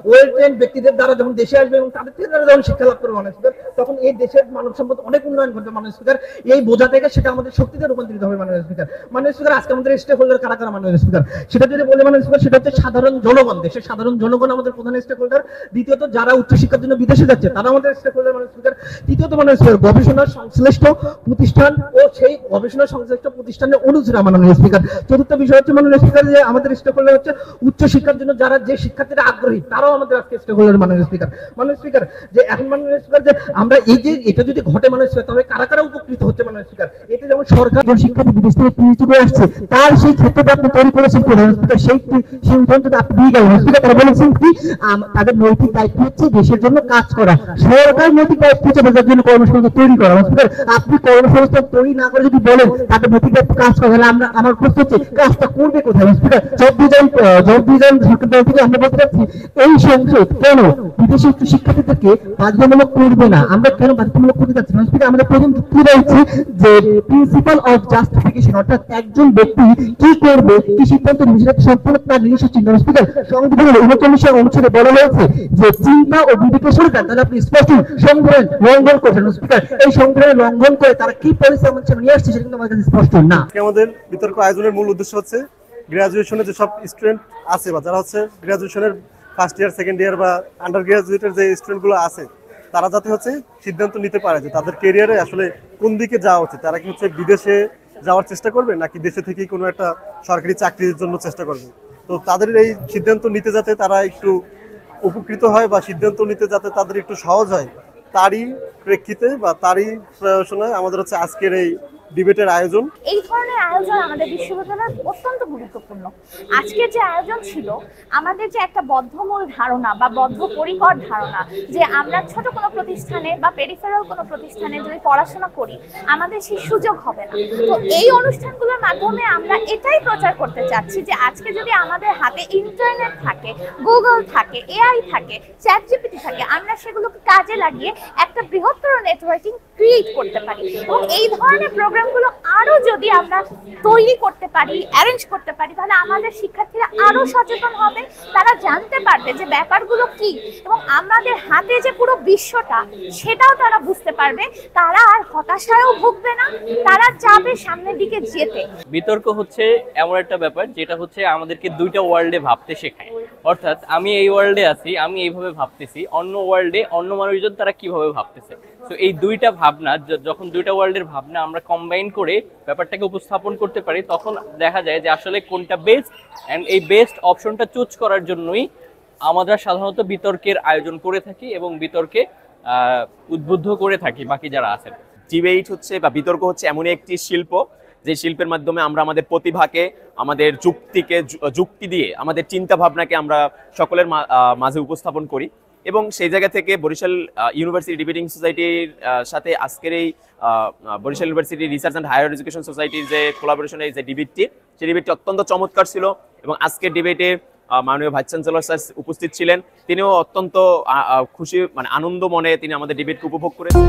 Well trend ব্যক্তিদের দ্বারা যখন দেশে আসবে এবং তাদের থেকে যখন শিক্ষা লাভ করবে মাননীয় স্পিকার, তখন এই দেশের মানব সম্পদ অনেক উন্নয়ন করবে মাননীয় স্পিকার। এই বোঝা থেকে সেটা আমাদের শক্তিতে রূপান্তরিত হবে মাননীয় স্পিকার। মাননীয় স্পিকার, আজকে আমাদের স্টেক হোল্ডার কারা কারা মাননীয় স্পিকার, সেটা যদি বলে মাননীয় স্পিকার, সেটা হচ্ছে সাধারণ জনগণ, দেশের সাধারণ জনগণ আমাদের প্রধান স্টেক হোল্ডার। দ্বিতীয়ত যারা উচ্চশিক্ষার জন্য বিদেশে যাচ্ছে তারা আমাদের স্টেক হোল্ডার মাননীয় স্পিকার। তৃতীয়ত মাননীয় স্পিকার, গবেষণার সংশ্লিষ্ট প্রতিষ্ঠান ও সেই গবেষণা সংশ্লিষ্ট প্রতিষ্ঠানের অনুযায়ী মাননীয় স্পিকার। চতুর্থ বিষয় হচ্ছে মাননীয় স্পিকার যে আমাদের স্টেক হোল্ডার হচ্ছে উচ্চশিক্ষার জন্য যারা যে শিক্ষার্থীরা আগ্রহী তারাও আমাদের আজকে স্টেক হোল্ডার মাননীয় স্পিকার। মাননীয় স্পিকার, যে এখন মাননীয় স্পিকার যে আমরা এই যে এটা যদি ঘটে মাননীয় স্পিকার, তবে কারা কারা উপকৃত হচ্ছে মাননীয় স্পিকার। এটা যেমন সরকার শিক্ষার্থী বিদেশ থেকে পিএইচডি করে আসছে, তার সেই ক্ষেত্রে আপনি তৈরি করেছেন মাননীয় স্পিকার, সেই উদাহরণটা আপনি দিয়ে গেলেন স্পিকার। তারা বলেছেন কি তাদের নৈতিক দায়িত্ব হচ্ছে দেশের জন্য কাজ করা, সরকার নৈতিক দায়িত্ব হচ্ছে তাদের জন্য কর্মসংস্থান তৈরি করা। স্পিকার, আপনি কর্মসংস্থান তৈরি না করে যদি বলেন তাদের নৈতিক দায়িত্ব কাজ করা, তাহলে আমরা আমার প্রশ্ন হচ্ছে কাজটা করবে কোথায় স্পিকার? জবাবদিহিজন সরকার দল থেকে আমরা বলতে চাচ্ছি এই সংসদ কেন বিদেশি উচ্চ শিক্ষার্থীদেরকে বাধ্যতামূলক করবে না, আমরা কেন বাধ্যতামূলক করতে চাচ্ছি না স্পিকার? আমাদের প্রথম যুক্তি রয়েছে যে প্রিন্সিপাল অফ জাস্টিফিকেশন, অর্থাৎ একজন ব্যক্তি কি করবে কি সিদ্ধান্ত নিবে সম্পূর্ণ তার নিজস্ব চিন্তা। স্পিকার, সংবিধানের 39 অনুচ্ছেদে বলা হয়েছে যে চিন্তা ও বিবেকের সরকার, তাহলে আপনি স্পষ্ট সংবিধান লঙ্ঘন করছেন স্পিকার। এই সংবিধানের লঙ্ঘন করে তারা কি পলিসি আমাদের সামনে নিয়ে আসছে সেটা কিন্তু আমার কাছে স্পষ্ট না। আমাদের বিতর্ক আয়োজনের মূল উদ্দেশ্য হচ্ছে গ্রাজুয়েশনের যেসব স্টুডেন্ট আছে বা যারা হচ্ছে গ্রাজুয়েশনের ফার্স্ট ইয়ার সেকেন্ড ইয়ার বা আন্ডার গ্রাজুয়েটের যে স্টুডেন্টগুলো আছে, তারা যাতে হচ্ছে সিদ্ধান্ত নিতে পারে যে তাদের কেরিয়ারে আসলে কোন দিকে যাওয়া উচিত। তারা কি হচ্ছে বিদেশে যাওয়ার চেষ্টা করবে নাকি দেশে থেকেই কোনো একটা সরকারি চাকরির জন্য চেষ্টা করবে। তো তাদের এই সিদ্ধান্ত নিতে যাতে তারা একটু উপকৃত হয় বা সিদ্ধান্ত নিতে যাতে তাদের একটু সহজ হয়, তারই প্রেক্ষিতে বা তারই প্রয়োজনে আমাদের হচ্ছে আজকের এই ডিবেটের আয়োজন। এই ধরনের আয়োজন আমাদের বিশ্ববিদ্যালয়ের অত্যন্ত গুরুত্বপূর্ণ। আজকের যে আয়োজন ছিল, আমাদের যে একটা বদ্ধমূল ধারণা বা বদ্ধপরিকর ধারণা যে আমরা ছোট কোনো প্রতিষ্ঠানে বা পেরিফেরাল কোনো প্রতিষ্ঠানে যদি পড়াশোনা করি আমাদের সেই সুযোগ হবে না। তো এই অনুষ্ঠানগুলোর মাধ্যমে আমরা এটাই প্রচার করতে চাচ্ছি যে আজকে যদি আমাদের হাতে ইন্টারনেট থাকে, গুগল থাকে, এআই থাকে, চ্যাটজিপিটি থাকে, আমরা সেগুলোকে কাজে লাগিয়ে একটা বৃহত্তর নেটওয়ার্কিং ক্রিয়েট করতে পারি। এবং এই ধরনের প্রোগ্রামগুলো আরো যদি আমরা তৈরি করতে পারি, অ্যারেঞ্জ করতে পারি, তাহলে আমাদের শিক্ষার্থীরা আরো সচেতন হবে, তারা জানতে পারবে যে ব্যাপারগুলো কি এবং আমাদের হাতে যে পুরো বিশ্বটা সেটাও তারা বুঝতে পারবে। তারা আর হতাশায়ও ভুগবে না, তারা চাবে সামনের দিকে যেতে। বিতর্ক হচ্ছে এমন একটা ব্যাপার যেটা হচ্ছে আমাদেরকে দুইটা ওয়ার্ল্ডে ভাবতে শেখায়। অর্থাৎ আমি এই ওয়ার্ল্ডে আছি, আমি এইভাবে ভাবতেছি, অন্য ওয়ার্ল্ডে অন্য মানুষজন তারা কিভাবে ভাবতেছে। তো এই দুইটা ভাবনা, যখন দুইটা ওয়ার্ল্ডের ভাবনা আমরা কম্বাইন করে ব্যাপারটাকে উপস্থাপন করতে পারি, তখন দেখা যায় যে আসলে কোনটা বেস্ট। অ্যান্ড এই বেস্ট অপশনটা চুজ করার জন্যই আমরা সাধারণত বিতর্কের আয়োজন করে থাকি এবং বিতর্কে উদ্বুদ্ধ করে থাকি বাকি যারা আছেন। ডিবেট হচ্ছে বা বিতর্ক হচ্ছে এমন একটি শিল্প যে শিল্পের মাধ্যমে আমরা আমাদের প্রতিভাকে, আমাদের যুক্তি দিয়ে আমাদের চিন্তা ভাবনাকে আমরা সকলের মাঝে উপস্থাপন করি। এবং সেই জায়গা থেকে বরিশাল ইউনিভার্সিটি ডিবেটিং সোসাইটির সাথে আজকের এই Barisal university research and higher education সোসাইটির যে কোলাবোরেশনের যে ডিবেটটি, সেই ডিবেটটি অত্যন্ত চমৎকার ছিল। এবং আজকের ডিবেটে মাননীয় ভাইস চ্যান্সেলর স্যার উপস্থিত ছিলেন, তিনিও অত্যন্ত খুশি, আনন্দ মনে তিনি আমাদের ডিবেটকে উপভোগ করেছেন।